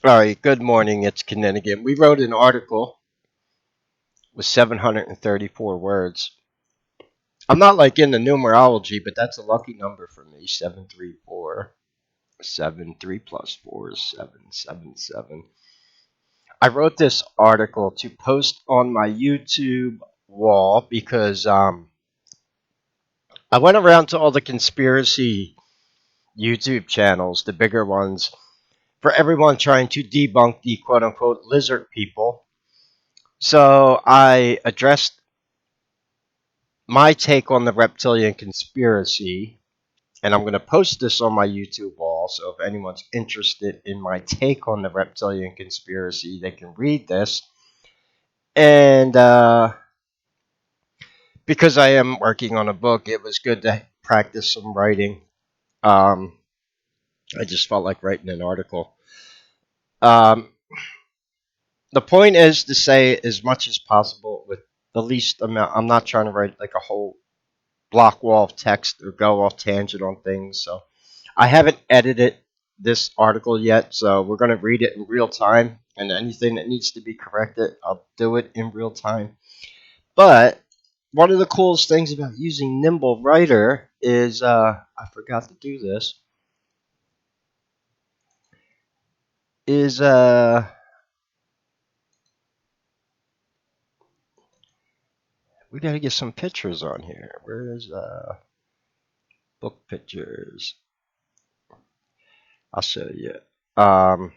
All right, good morning. It's Kinninigan. We wrote an article with 734 words. I'm not like into numerology, but that's a lucky number for me. 734. 7, 3 plus 4 is 7, 7, 7. I wrote this article to post on my YouTube wall because I went around to all the conspiracy YouTube channels, the bigger ones, for everyone trying to debunk the quote unquote lizard people. So I addressed my take on the reptilian conspiracy, and I'm going to post this on my YouTube wall. So if anyone's interested in my take on the reptilian conspiracy, they can read this. And because I am working on a book, it was good to practice some writing. Um, I just felt like writing an article. Um, the point is to say as much as possible with the least amount. I'm not trying to write like a whole block wall of text or go off tangent on things. So I haven't edited this article yet, so we're going to read it in real time. And anything that needs to be corrected, I'll do it in real time. But one of the coolest things about using Nimble Writer is I forgot to do this. Is we got to get some pictures on here. Where's book pictures? I'll show you. Um,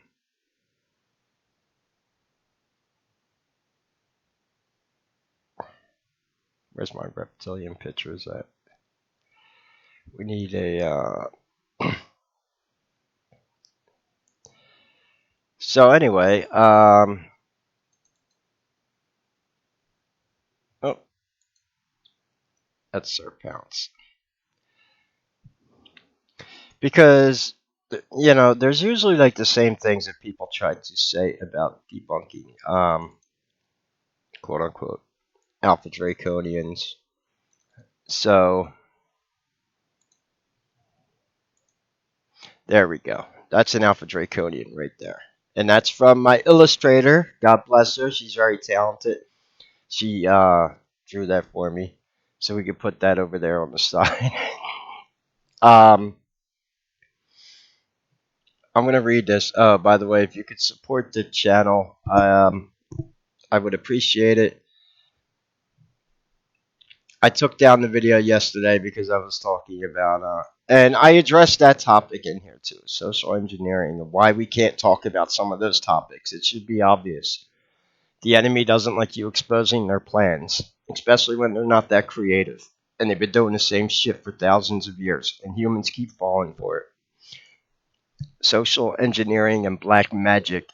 where's my reptilian pictures at? We need a. So anyway, oh, that's Sir Pounce. Because there's usually like the same things that people try to say about debunking, quote unquote, alpha draconians. So there we go. That's an alpha draconian right there, and that's from my illustrator. God bless her. She's very talented. She drew that for me, so we could put that over there on the side. um, I'm gonna read this. Oh, by the way, if you could support the channel, I would appreciate it. I took down the video yesterday because I was talking about, and I addressed that topic in here too, social engineering, and why we can't talk about some of those topics. It should be obvious. The enemy doesn't like you exposing their plans, especially when they're not that creative, and they've been doing the same shit for thousands of years, and humans keep falling for it. Social engineering and black magic.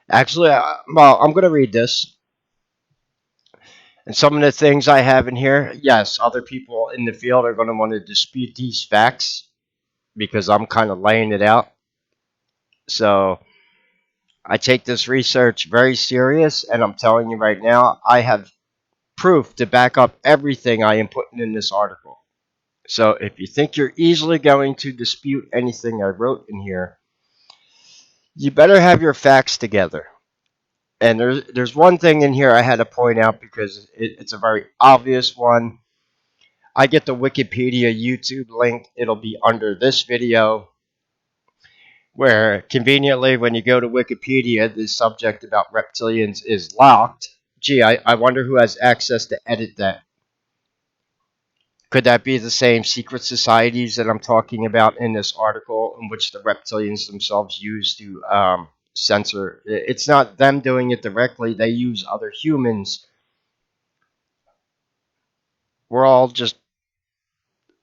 Actually, well, I'm going to read this. And some of the things I have in here, yes, other people in the field are going to want to dispute these facts because I'm kind of laying it out. So I take this research very serious, and I'm telling you right now, I have proof to back up everything I am putting in this article. So if you think you're easily going to dispute anything I wrote in here, you better have your facts together. And there's one thing in here I had to point out because it's a very obvious one. I get the Wikipedia YouTube link. It'll be under this video, where conveniently when you go to Wikipedia, the subject about reptilians is locked. Gee, I wonder who has access to edit that. Could that be the same secret societies that I'm talking about in this article, in which the reptilians themselves use to censor? It's not them doing it directly. They use other humans. We're all just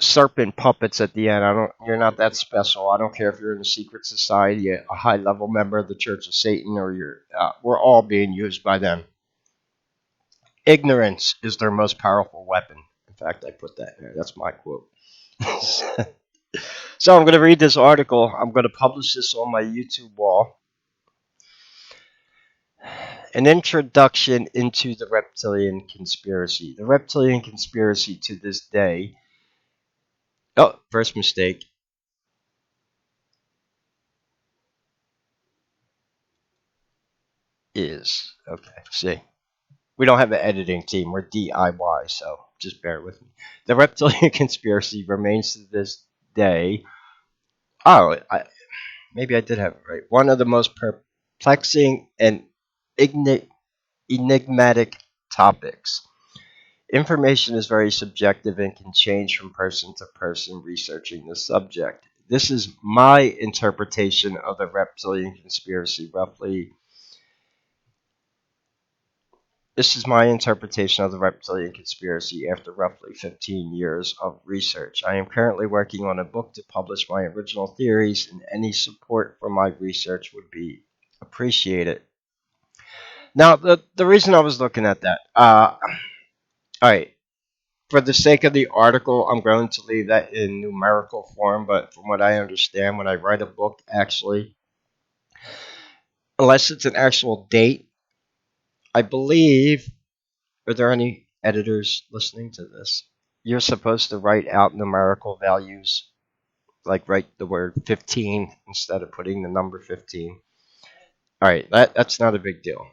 serpent puppets at the end. You're not that special. I don't care if you're in a secret society, a high level member of the Church of Satan, or we're all being used by them. Ignorance is their most powerful weapon. In fact, I put that there. That's my quote. So I'm going to read this article. I'm going to publish this on my YouTube wall. An introduction into the reptilian conspiracy. The reptilian conspiracy to this day. Oh, first mistake. is, okay, see, we don't have an editing team. We're DIY, so just bear with me. The Reptilian Conspiracy remains to this day. Oh, maybe I did have it right. One of the most perplexing and enigmatic topics. Information is very subjective and can change from person to person researching the subject. This is my interpretation of the reptilian conspiracy, roughly. This is my interpretation of the reptilian conspiracy after roughly 15 years of research. I am currently working on a book to publish my original theories, and any support for my research would be appreciated. Now, the reason I was looking at that, all right, for the sake of the article, I'm going to leave that in numerical form. But from what I understand, when I write a book, actually, unless it's an actual date, I believe. Are there any editors listening to this? You're supposed to write out numerical values, like write the word 15 instead of putting the number 15. All right, that's not a big deal.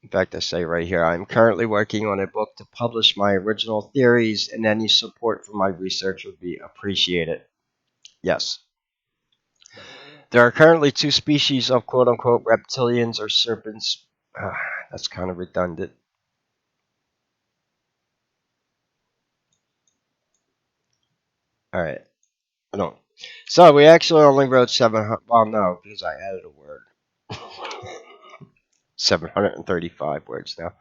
In fact, I say right here, I'm currently working on a book to publish my original theories, and any support for my research would be appreciated. Yes. There are currently two species of quote unquote reptilians or serpents. Uh, that's kind of redundant. All right. I don't. So we actually only wrote 700. Well, no, because I added a word. 735 words now.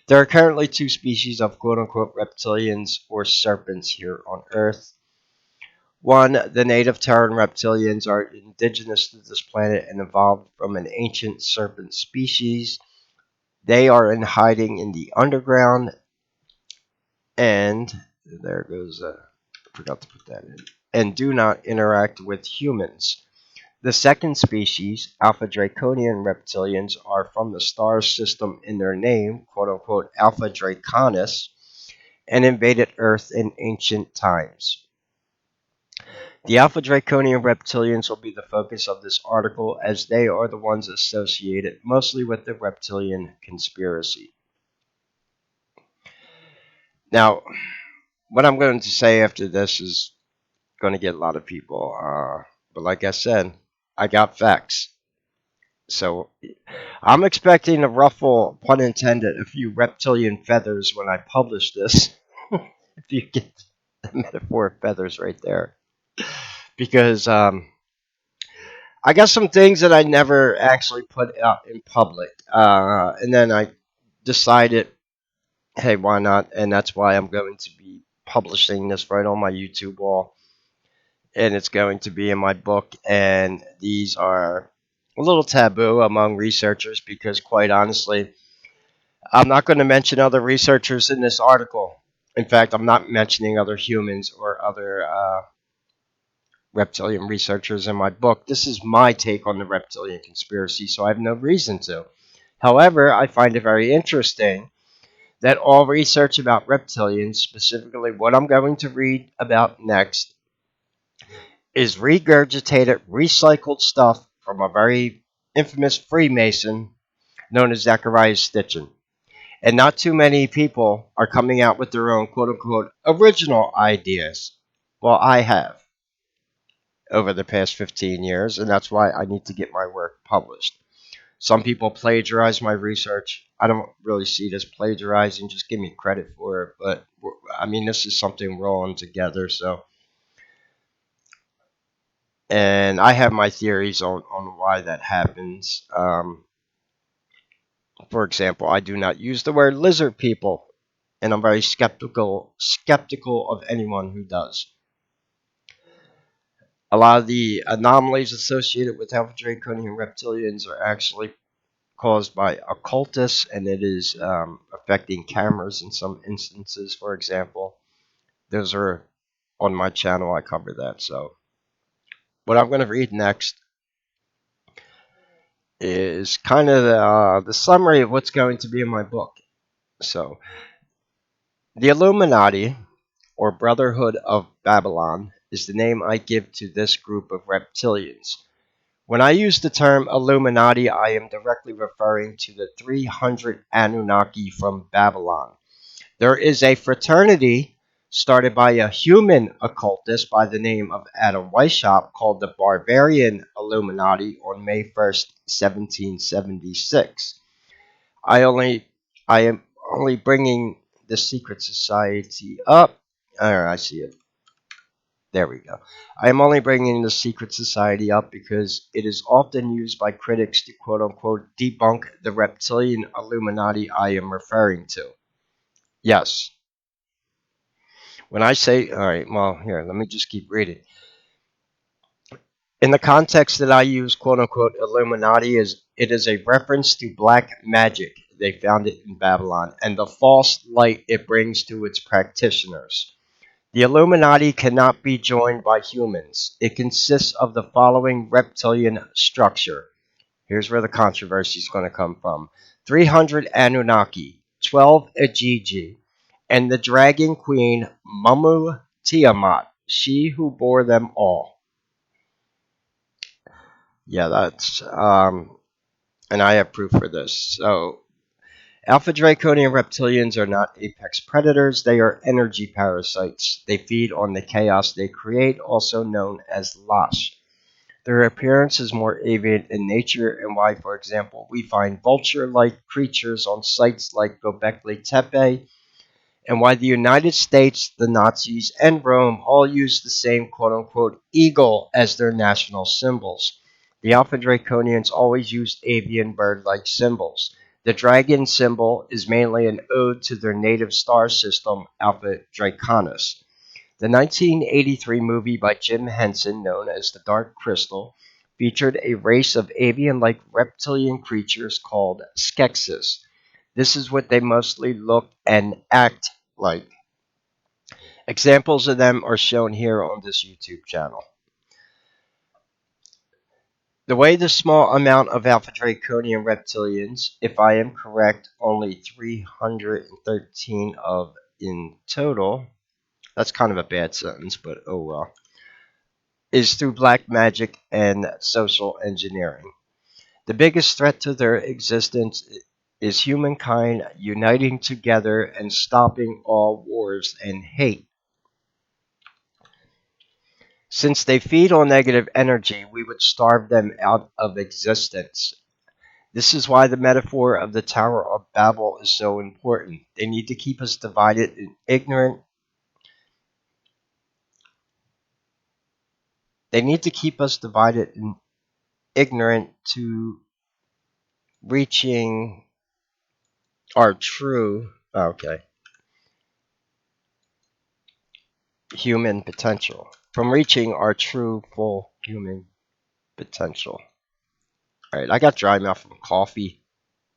There are currently two species of quote unquote reptilians or serpents here on Earth. One, the native Terran reptilians are indigenous to this planet and evolved from an ancient serpent species. They are in hiding in the underground, and there goes, I forgot to put that in, and do not interact with humans. The second species, Alpha Draconian reptilians, are from the star system in their name, quote unquote, Alpha Draconis, and invaded Earth in ancient times. The Alpha Draconian reptilians will be the focus of this article, as they are the ones associated mostly with the reptilian conspiracy. Now, what I'm going to say after this is going to get a lot of people, but like I said, I got facts. So I'm expecting to ruffle, pun intended, a few reptilian feathers when I publish this. If you get the metaphor of feathers right there. Because I got some things that I never actually put out in public. And then I decided, hey, why not? And that's why I'm going to be publishing this right on my YouTube wall. And it's going to be in my book. And these are a little taboo among researchers because, quite honestly, I'm not going to mention other researchers in this article. In fact, I'm not mentioning other humans or other reptilian researchers in my book. This is my take on the reptilian conspiracy, so I have no reason to. However, I find it very interesting that all research about reptilians, specifically what I'm going to read about next, is regurgitated, recycled stuff from a very infamous Freemason known as Zacharias Stitchin. And not too many people are coming out with their own quote unquote original ideas. Well, I have over the past 15 years, and that's why I need to get my work published. Some people plagiarize my research. I don't really see it as plagiarizing, just give me credit for it. But I mean, this is something we're all in together, so. And I have my theories on why that happens. For example, I do not use the word lizard people, and I'm very skeptical of anyone who does. A lot of the anomalies associated with Alpha Draconian reptilians are actually caused by occultists, and it is affecting cameras in some instances, for example. Those are on my channel, I cover that. So, what I'm going to read next is kind of the summary of what's going to be in my book. So, the Illuminati, or Brotherhood of Babylon, is the name I give to this group of reptilians. When I use the term Illuminati, I am directly referring to the 300 Anunnaki from Babylon. There is a fraternity started by a human occultist by the name of Adam Weishaupt called the Barbarian Illuminati on May 1st, 1776. I only I am only bringing the secret society up. I see it. There we go. I am only bringing the secret society up because it is often used by critics to quote unquote debunk the reptilian Illuminati I am referring to. Yes. When I say, all right, well, here, let me just keep reading. In the context that I use, quote unquote, Illuminati, is it is a reference to black magic. They found it in Babylon and the false light it brings to its practitioners. The Illuminati cannot be joined by humans. It consists of the following reptilian structure. Here's where the controversy is going to come from: 300 Anunnaki, 12 Ajiji, and the dragon queen Mamu Tiamat, she who bore them all. Yeah, and I have proof for this. So, Alpha Draconian reptilians are not apex predators, they are energy parasites. They feed on the chaos they create, also known as Lash. Their appearance is more avian in nature, and why, for example, we find vulture like creatures on sites like Gobekli Tepe, and why the United States, the Nazis, and Rome all use the same quote unquote eagle as their national symbols. The Alpha Draconians always used avian bird like symbols. The dragon symbol is mainly an ode to their native star system, Alpha Draconis. The 1983 movie by Jim Henson, known as The Dark Crystal, featured a race of avian like reptilian creatures called Skeksis. This is what they mostly look and act like. Examples of them are shown here on this YouTube channel. The way the small amount of Alpha Draconian reptilians, if I am correct, only 313 of in total, that's kind of a bad sentence, but oh well, is through black magic and social engineering. The biggest threat to their existence is humankind uniting together and stopping all wars and hate. Since they feed on negative energy, we would starve them out of existence. This is why the metaphor of the Tower of Babel is so important. They need to keep us divided and ignorant. They need to keep us divided and ignorant to reaching our true, okay, human potential. From reaching our true, full human potential. All right, I got dry mouth from coffee.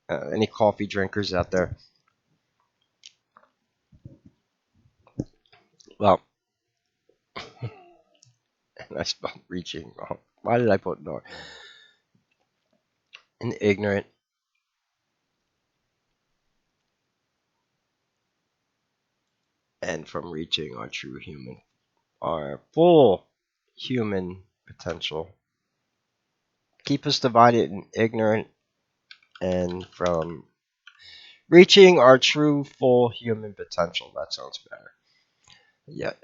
Any coffee drinkers out there? Well, I spelled reaching wrong. Why did I put no? And ignorant and from reaching our full human potential. Keep us divided and ignorant and from reaching our true full human potential. That sounds better. Yeah.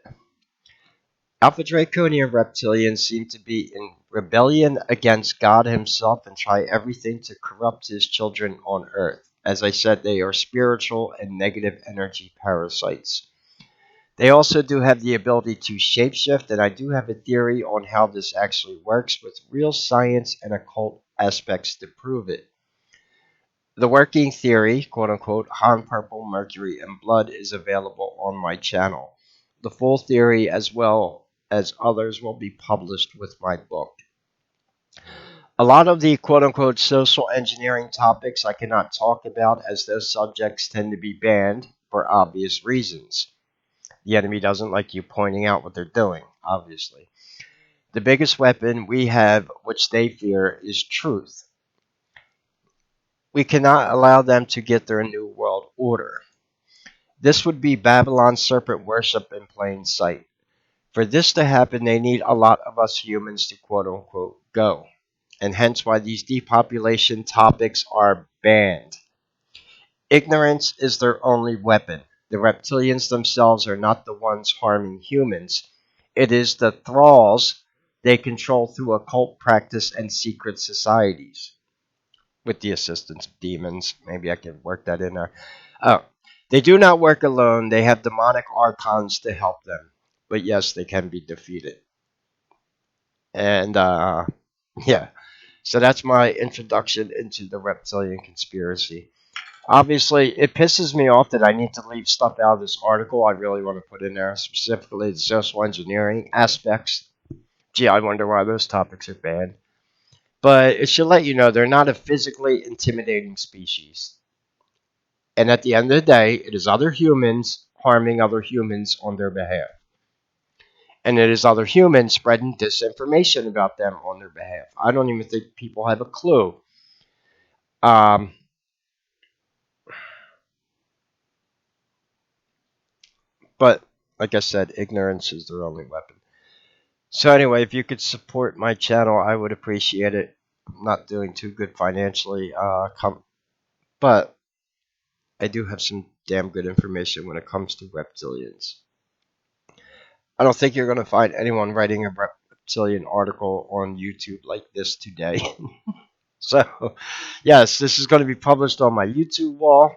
Alpha Draconian reptilians seem to be in rebellion against God Himself and try everything to corrupt His children on earth. As I said, they are spiritual and negative energy parasites. They also do have the ability to shapeshift, and I do have a theory on how this actually works with real science and occult aspects to prove it. The working theory, quote unquote, Han Purple, Mercury, and Blood, is available on my channel. The full theory, as well as others, will be published with my book. A lot of the quote unquote social engineering topics I cannot talk about as those subjects tend to be banned for obvious reasons. The enemy doesn't like you pointing out what they're doing, obviously. The biggest weapon we have, which they fear, is truth. We cannot allow them to get their new world order. This would be Babylon's serpent worship in plain sight. For this to happen, they need a lot of us humans to quote unquote go. and hence why these depopulation topics are banned. Ignorance is their only weapon. The reptilians themselves are not the ones harming humans. It is the thralls they control through occult practice and secret societies. With the assistance of demons. Maybe I can work that in there. Oh, they do not work alone. They have demonic archons to help them. But yes, they can be defeated. And yeah, so that's my introduction into the Reptilian Conspiracy. Obviously, it pisses me off that I need to leave stuff out of this article I really want to put in there, specifically the social engineering aspects. Gee, I wonder why those topics are banned. But it should let you know they're not a physically intimidating species. And at the end of the day, it is other humans harming other humans on their behalf. And it is other humans spreading disinformation about them on their behalf. I don't even think people have a clue. Um, but like I said, ignorance is their only weapon. So anyway, if you could support my channel, I would appreciate it. I'm not doing too good financially, but I do have some damn good information when it comes to reptilians. I don't think you're going to find anyone writing a reptilian article on YouTube like this today. So, yes, this is going to be published on my YouTube wall.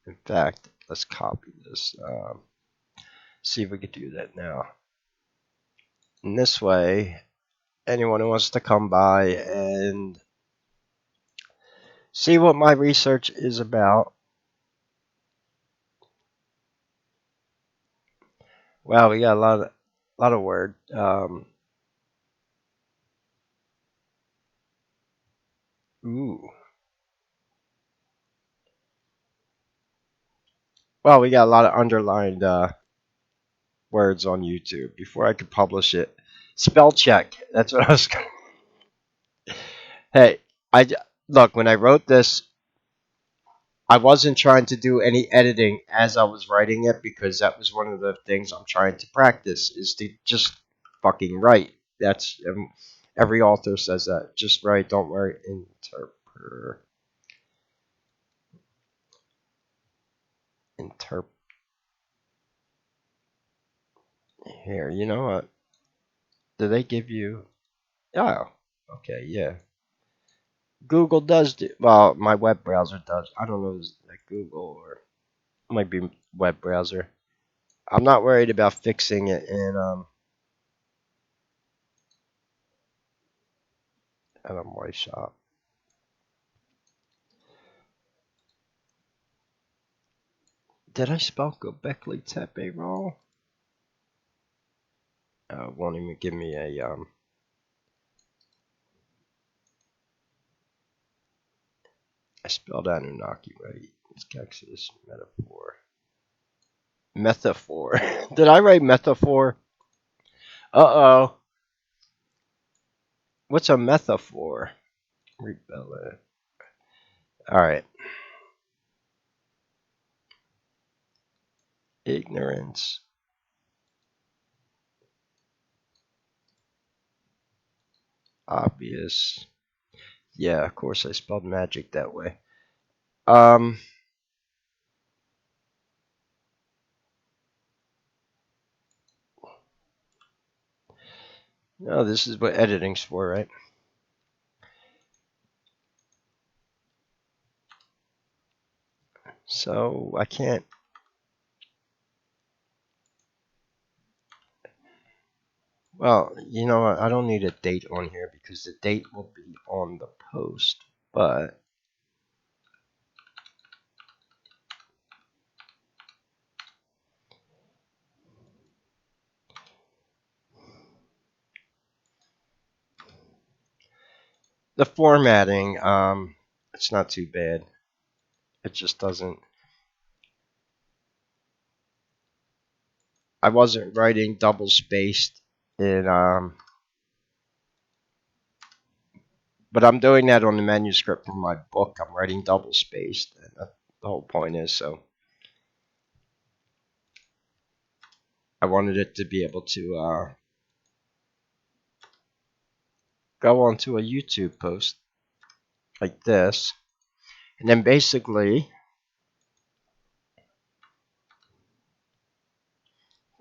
In fact, let's copy this. See if we can do that now. In this way, anyone who wants to come by and see what my research is about. Wow, we got a lot of word. Ooh. Well, we got a lot of underlined words on YouTube before I could publish it. Spell check. That's what I was. Hey, I look when I wrote this, I wasn't trying to do any editing as I was writing it because that was one of the things I'm trying to practice is to just fucking write. That's every author says that. Just write, don't worry. Interp. Here, you know what? Do they give you? Oh, okay, yeah. Google does do. Well, my web browser does. I don't know if it's like Google or it might be web browser. I'm not worried about fixing it in my shop. Did I spell Göbekli Tepe wrong? Won't even give me a I spelled Anunnaki right. It's Exodus metaphor. Metaphor. Did I write metaphor? Uh oh. What's a metaphor? Rebel it. All right. Ignorance. Obvious. Yeah, of course I spelled magic that way. Um. No, this is what editing's for, right? So I can't. Well, you know what? I don't need a date on here because the date will be on the post. But the formatting, it's not too bad. It just doesn't. I wasn't writing double spaced in but I'm doing that on the manuscript for my book. I'm writing double spaced. And the whole point is so. I wanted it to be able to go onto a YouTube post like this, and then basically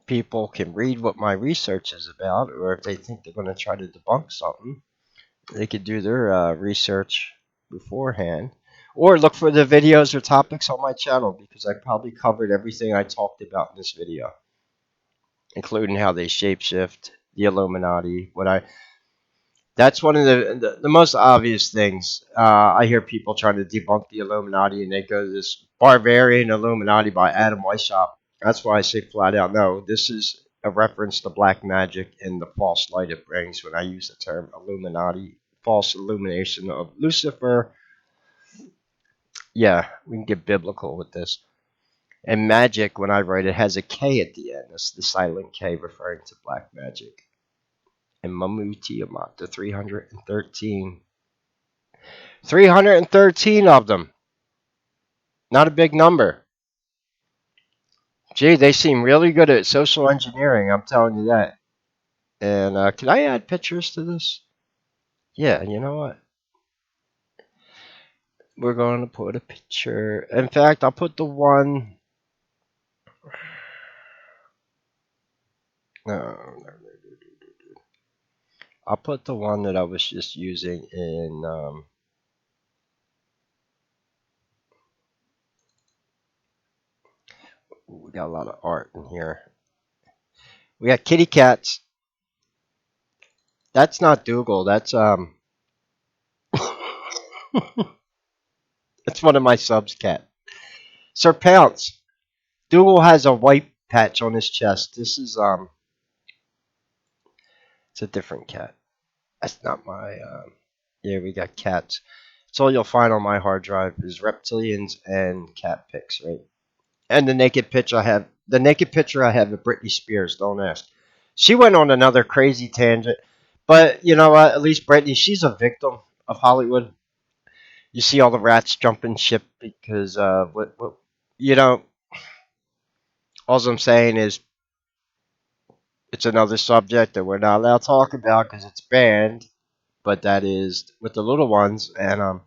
people can read what my research is about, or if they think they're going to try to debunk something, they could do their research beforehand, or look for the videos or topics on my channel, because I probably covered everything I talked about in this video, including how they shapeshift, the Illuminati, what I that's one of the most obvious things. I hear people trying to debunk the Illuminati, and they go to this Barbarian Illuminati by Adam Weishaupt. That's why I say flat out, no, this is a reference to black magic and the false light it brings when I use the term Illuminati, false illumination of Lucifer. Yeah, we can get biblical with this. And magic, when I write it, has a K at the end. That's the silent K referring to black magic. And Mamu Tiamat, the 313. 313 of them. Not a big number. Gee, they seem really good at social engineering, I'm telling you that. And can I add pictures to this? Yeah, you know what? We're going to put a picture. In fact, I'll put the one. No. I'll put the one that I was just using in. We got a lot of art in here. We got kitty cats. That's not Dougal. That's that's one of my subs cat. Sir Pounce. Dougal has a white patch on his chest. This is it's a different cat. That's not my yeah, we got cats. That's all you'll find on my hard drive is reptilians and cat pics, right? And the naked picture I have of Britney Spears, don't ask. She went on another crazy tangent. But you know what, at least Britney, she's a victim of Hollywood. You see all the rats jumping ship because what you know, all I'm saying is it's another subject that we're not allowed to talk about because it's banned. But that is with the little ones, and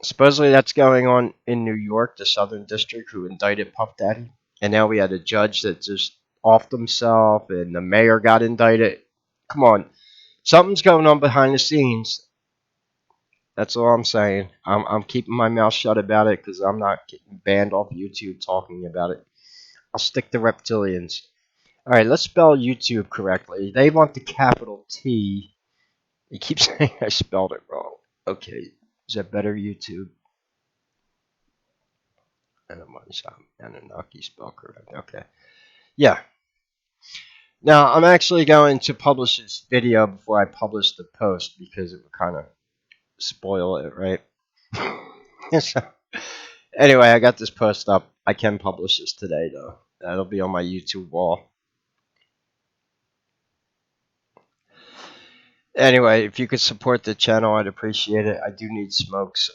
supposedly that's going on in New York, the Southern District, who indicted Puff Daddy, and now we had a judge that just offed himself, and the mayor got indicted. Come on, something's going on behind the scenes. That's all I'm saying. I'm keeping my mouth shut about it because I'm not getting banned off YouTube talking about it. I'll stick to reptilians. All right, let's spell YouTube correctly. They want the capital T. They keep saying I spelled it wrong. Okay, is that better, YouTube? And I'm on some Anunnaki spell correct. Okay. Yeah. Now, I'm actually going to publish this video before I publish the post because it would kind of spoil it, right? So, anyway, I got this post up. I can publish this today, though. That'll be on my YouTube wall. Anyway, if you could support the channel, I'd appreciate it. I do need smokes.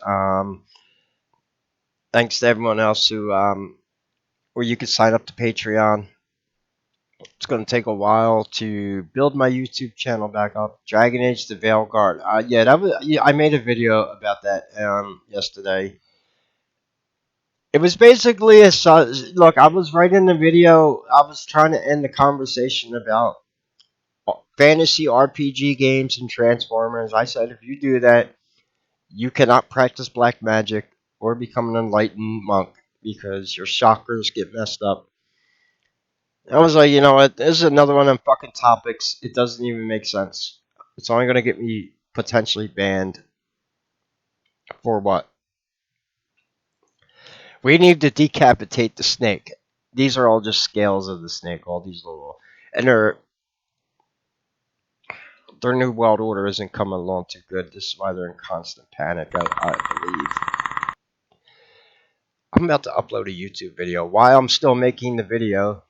Thanks to everyone else who, where you could sign up to Patreon. It's going to take a while to build my YouTube channel back up. Dragon Age: The Veil Guard. Yeah, I made a video about that yesterday. It was basically a look. I was writing the video. I was trying to end the conversation about fantasy RPG games and Transformers. I said if you do that, you cannot practice black magic or become an enlightened monk because your chakras get messed up. I was like, you know what? This is another one of them fucking topics. It doesn't even make sense. It's only going to get me potentially banned. For what? We need to decapitate the snake. These are all just scales of the snake. All these little... And their new world order isn't coming along too good. This is why they're in constant panic, I believe. I'm about to upload a YouTube video. While I'm still making the video,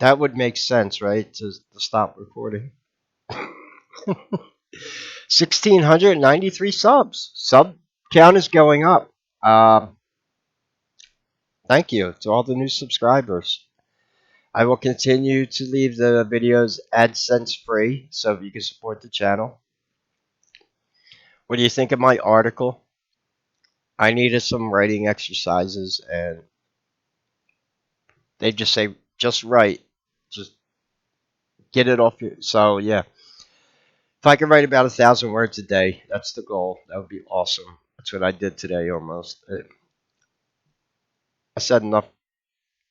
that would make sense, right? To stop recording. 1,693 subs. Sub count is going up. Thank you to all the new subscribers. I will continue to leave the videos AdSense free, so if you can support the channel. What do you think of my article? I needed some writing exercises, and they just say, just write. Just get it off your. So, yeah. If I could write about 1,000 words a day, that's the goal. That would be awesome. That's what I did today almost. I said enough.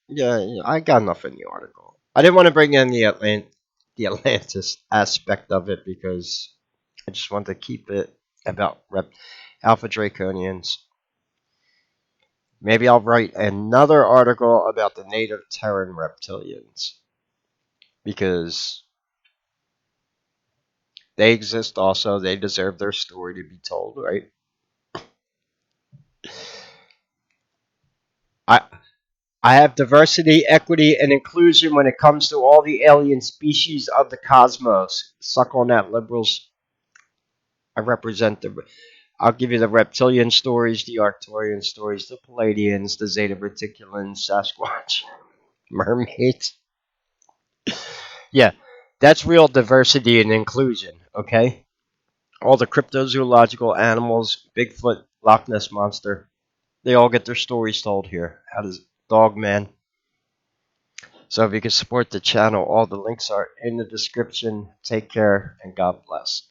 Yeah, yeah, I got enough in the article. I didn't want to bring in the Atlantis aspect of it because I just wanted to keep it about Alpha Draconians. Maybe I'll write another article about the native Terran reptilians because they exist also. They deserve their story to be told, right? I I have diversity, equity, and inclusion when it comes to all the alien species of the cosmos. Suck on that, liberals. I represent the. I'll give you the reptilian stories, the Arcturian stories, the Palladians, the Zeta Reticulans, Sasquatch, mermaids. Yeah, that's real diversity and inclusion, okay? All the cryptozoological animals, Bigfoot, Loch Ness Monster, they all get their stories told here. How does Dogman? So if you can support the channel, all the links are in the description. Take care and God bless.